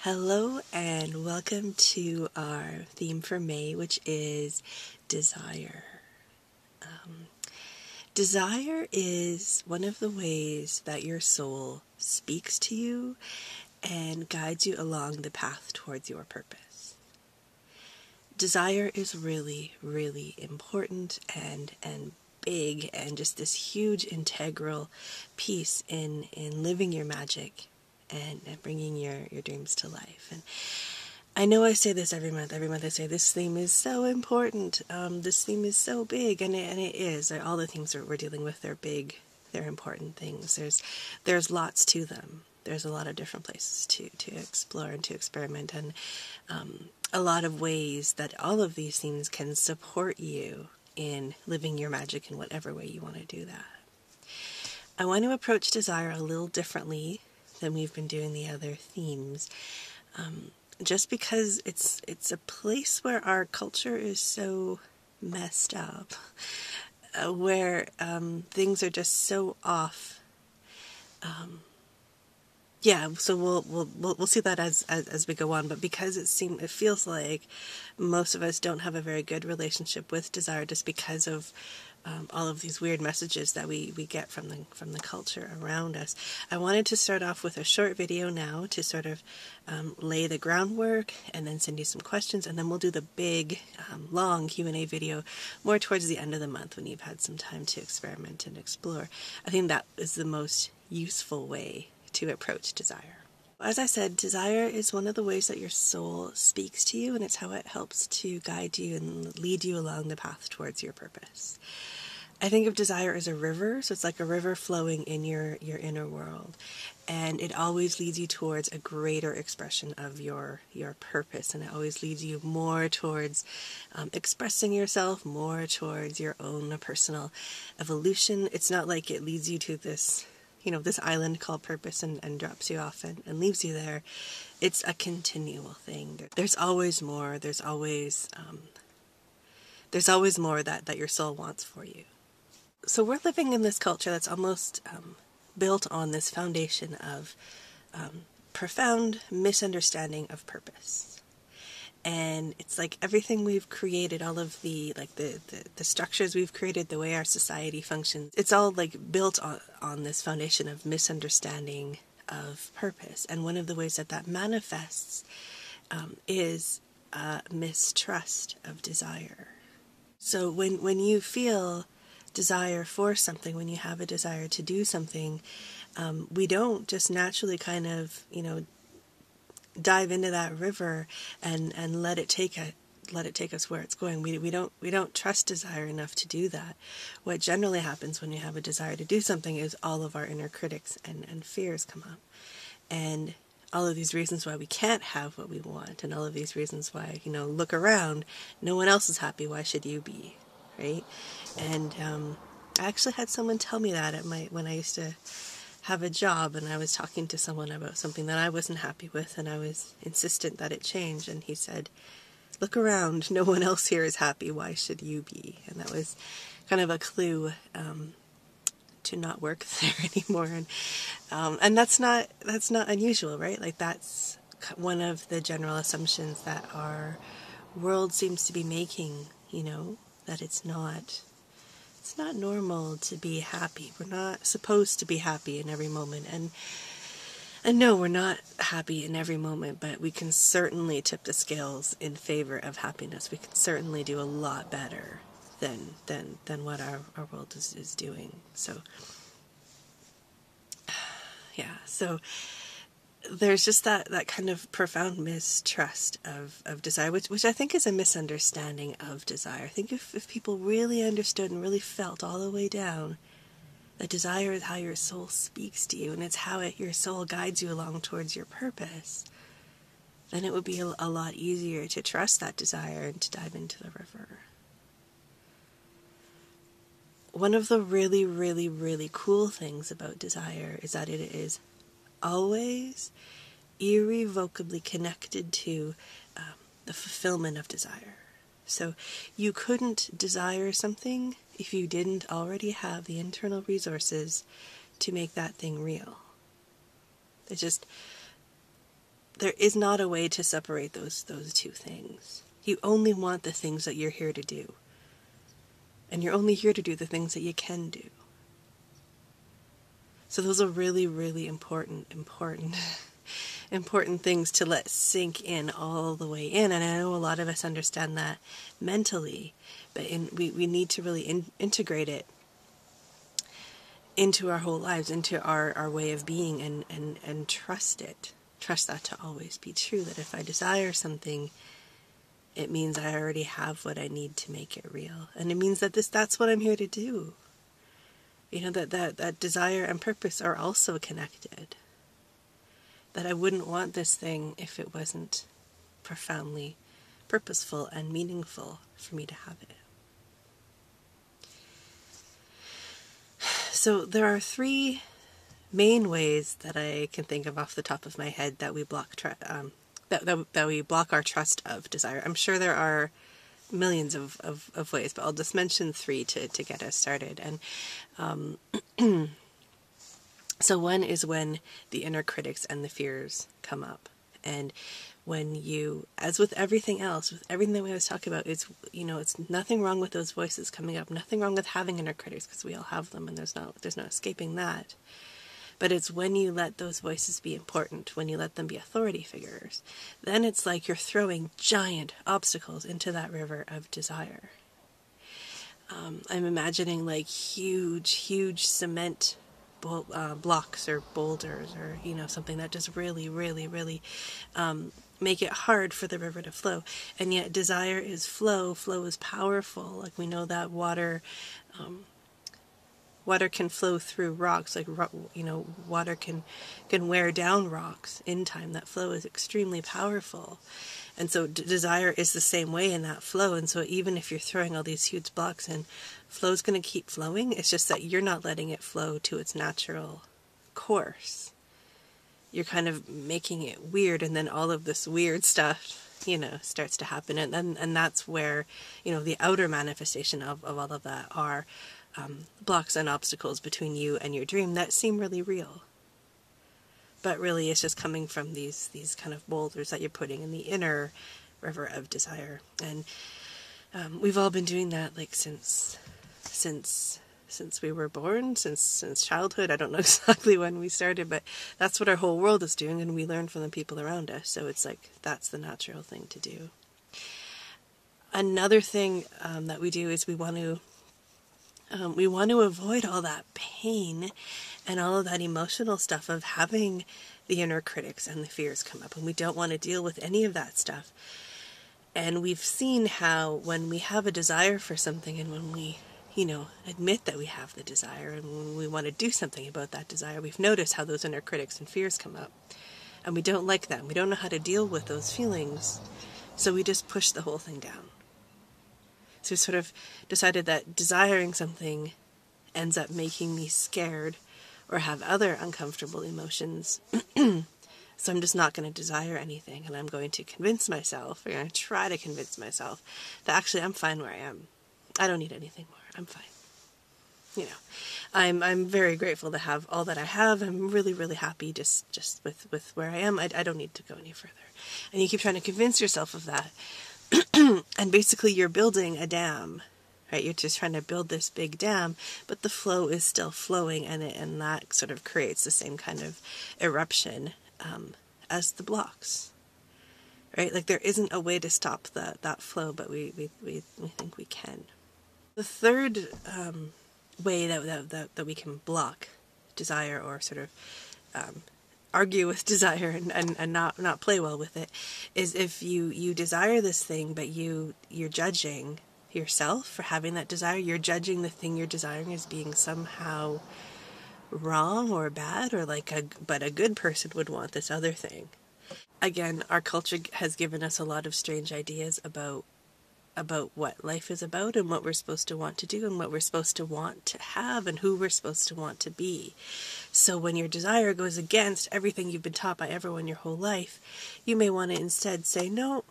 Hello and welcome to our theme for May, which is desire. Desire is one of the ways that your soul speaks to you and guides you along the path towards your purpose. Desire is really, really important and big and just this huge integral piece in living your magic and bringing your dreams to life. And I know I say this every month. Every month I say this theme is so important. This theme is so big, and it is. All the themes we're dealing with, they're big, they're important things. There's lots to them. There's a lot of different places to explore and to experiment, and a lot of ways that all of these themes can support you in living your magic in whatever way you want to do that. I want to approach desire a little differently than we've been doing the other themes. Just because it's a place where our culture is so messed up, where things are just so off. So we'll see that as we go on. But because it feels like most of us don't have a very good relationship with desire, just because of all of these weird messages that we get from the culture around us. I wanted to start off with a short video now to sort of lay the groundwork and then send you some questions, and then we'll do the big, long Q&A video more towards the end of the month when you've had some time to experiment and explore. I think that is the most useful way to approach desire. As I said, desire is one of the ways that your soul speaks to you, and it's how it helps to guide you and lead you along the path towards your purpose. I think of desire as a river, so it's like a river flowing in your inner world, and it always leads you towards a greater expression of your purpose, and it always leads you more towards expressing yourself, more towards your own personal evolution. It's not like it leads you to this island called purpose and drops you off and leaves you there. It's a continual thing. There's always more. There's always more that your soul wants for you. So we're living in this culture that's almost built on this foundation of profound misunderstanding of purpose. And it's like everything we've created, all of the structures we've created, the way our society functions, it's all like built on this foundation of misunderstanding of purpose. And one of the ways that manifests is mistrust of desire. So when you feel desire for something, when you have a desire to do something, we don't just naturally kind of, dive into that river and let it take us where it's going. We don't trust desire enough to do that. What generally happens when you have a desire to do something is all of our inner critics and fears come up, and all of these reasons why we can't have what we want, and all of these reasons why, look around, no one else is happy, why should you be, right? And I actually had someone tell me that when I used to have a job, and I was talking to someone about something that I wasn't happy with, and I was insistent that it change, and he said, look around, no one else here is happy, why should you be? And that was kind of a clue to not work there anymore. And that's not unusual, right? Like, that's one of the general assumptions that our world seems to be making, that it's not normal to be happy. We're not supposed to be happy in every moment. And no, we're not happy in every moment, but we can certainly tip the scales in favor of happiness. We can certainly do a lot better than what our world is doing. So, yeah, so there's just that kind of profound mistrust of desire, which I think is a misunderstanding of desire. I think if people really understood and really felt all the way down that desire is how your soul speaks to you, and it's how your soul guides you along towards your purpose, then it would be a lot easier to trust that desire and to dive into the river. One of the really, really, really cool things about desire is that it is always irrevocably connected to the fulfillment of desire. So you couldn't desire something if you didn't already have the internal resources to make that thing real. It's just there is not a way to separate those two things. You only want the things that you're here to do. And you're only here to do the things that you can do. So those are really, really important things to let sink in all the way in. And I know a lot of us understand that mentally, but we need to really integrate it into our whole lives, into our way of being, and trust it. Trust that to always be true, that if I desire something, it means I already have what I need to make it real. And it means that that's what I'm here to do. You know, that desire and purpose are also connected. That I wouldn't want this thing if it wasn't profoundly purposeful and meaningful for me to have it. So there are three main ways that I can think of off the top of my head that we block that we block our trust of desire. I'm sure there are millions of ways, but I'll just mention three to get us started. And so one is when the inner critics and the fears come up. And when you, as with everything else, with everything that we always talk about, it's nothing wrong with those voices coming up, nothing wrong with having inner critics, because we all have them and there's no escaping that. But it's when you let those voices be important, when you let them be authority figures, then it's like you're throwing giant obstacles into that river of desire. I'm imagining like huge cement blocks or boulders, or something that just really make it hard for the river to flow. And yet desire is flow is powerful. Like we know that water can flow through rocks, like water can wear down rocks in time. That flow is extremely powerful. And so desire is the same way in that flow. And so even if you're throwing all these huge blocks in, flow's going to keep flowing. It's just that you're not letting it flow to its natural course. You're kind of making it weird, and then all of this weird stuff, starts to happen. And that's where, the outer manifestation of all of that are blocks and obstacles between you and your dream that seem really real. But really it's just coming from these kind of boulders that you're putting in the inner river of desire. And we've all been doing that like since we were born, since childhood. I don't know exactly when we started, but that's what our whole world is doing, and we learn from the people around us. So it's like that's the natural thing to do. Another thing that we do is we want to avoid all that pain and all of that emotional stuff of having the inner critics and the fears come up. And we don't want to deal with any of that stuff. And we've seen how when we have a desire for something, and when we, admit that we have the desire, and when we want to do something about that desire, we've noticed how those inner critics and fears come up. And we don't like them. We don't know how to deal with those feelings. So we just push the whole thing down. So we sort of decided that desiring something ends up making me scared or have other uncomfortable emotions. So I'm just not going to desire anything, and I'm going to I'm going to try to convince myself that actually I'm fine where I am. I don't need anything more. I'm fine. I'm very grateful to have all that I have. I'm really happy just with where I am. I don't need to go any further. And you keep trying to convince yourself of that. And basically you're building a dam, right? You're just trying to build this big dam, but the flow is still flowing, and that sort of creates the same kind of eruption as the blocks, right? Like there isn't a way to stop that flow, but we think we can. The third way that we can block desire, or sort of argue with desire and not play well with it, is if you desire this thing, but you're judging yourself for having that desire. You're judging the thing you're desiring as being somehow wrong or bad, or but a good person would want this other thing. Again, our culture has given us a lot of strange ideas about what life is about, and what we're supposed to want to do, and what we're supposed to want to have, and who we're supposed to want to be. So when your desire goes against everything you've been taught by everyone your whole life, you may want to instead say, no,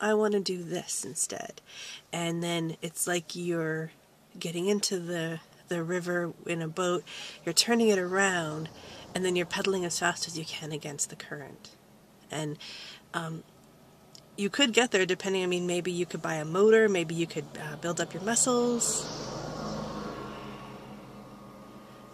I want to do this instead. And then it's like you're getting into the river in a boat, you're turning it around, and then you're pedaling as fast as you can against the current. And you could get there depending, I mean, maybe you could buy a motor, maybe you could build up your muscles.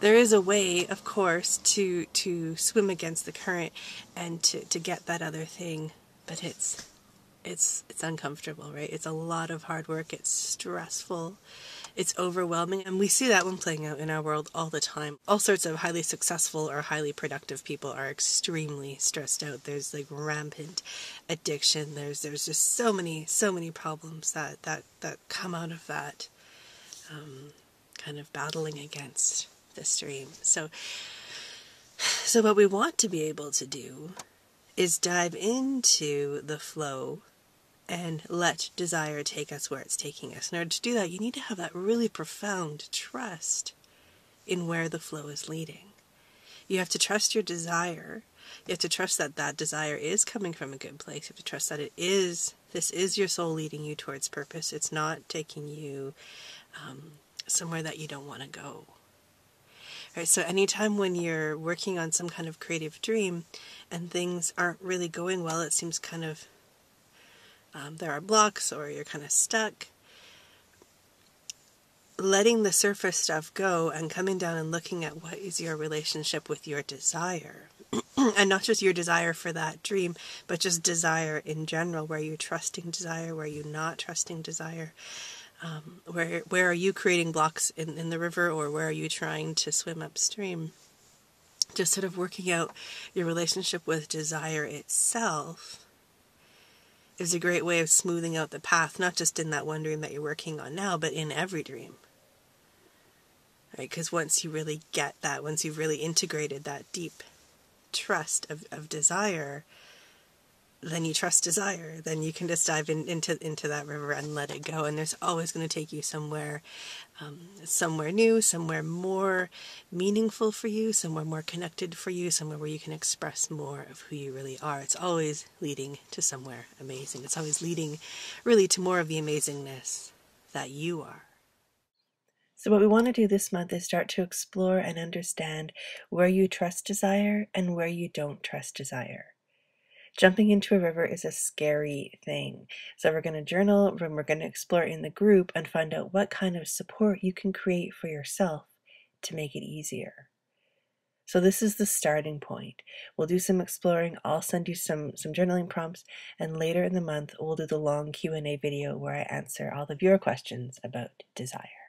There is a way, of course, to swim against the current and to get that other thing, but it's uncomfortable, right? It's a lot of hard work, it's stressful, it's overwhelming, and we see that one playing out in our world all the time. All sorts of highly successful or highly productive people are extremely stressed out. There's like rampant addiction. There's just so many problems that come out of that kind of battling against this dream. So what we want to be able to do is dive into the flow and let desire take us where it's taking us. In order to do that, you need to have that really profound trust in where the flow is leading. You have to trust your desire. You have to trust that that desire is coming from a good place. You have to trust that this is your soul leading you towards purpose. It's not taking you somewhere that you don't want to go. Right, so anytime when you're working on some kind of creative dream and things aren't really going well, it seems kind of there are blocks or you're kind of stuck, letting the surface stuff go and coming down and looking at what is your relationship with your desire. And not just your desire for that dream, but just desire in general. Where you're trusting desire, where you're not trusting desire. Where are you creating blocks in the river, or where are you trying to swim upstream? Just sort of working out your relationship with desire itself is a great way of smoothing out the path, not just in that one dream that you're working on now, but in every dream. Right? Because once you really get that, once you've really integrated that deep trust of desire, then you trust desire, then you can just dive into that river and let it go. And there's always going to take you somewhere new, somewhere more meaningful for you, somewhere more connected for you, somewhere where you can express more of who you really are. It's always leading to somewhere amazing. It's always leading really to more of the amazingness that you are. So what we want to do this month is start to explore and understand where you trust desire and where you don't trust desire. Jumping into a river is a scary thing. So we're going to journal, and we're going to explore in the group and find out what kind of support you can create for yourself to make it easier. So this is the starting point. We'll do some exploring. I'll send you some journaling prompts, and later in the month we'll do the long Q&A video where I answer all of your questions about desire.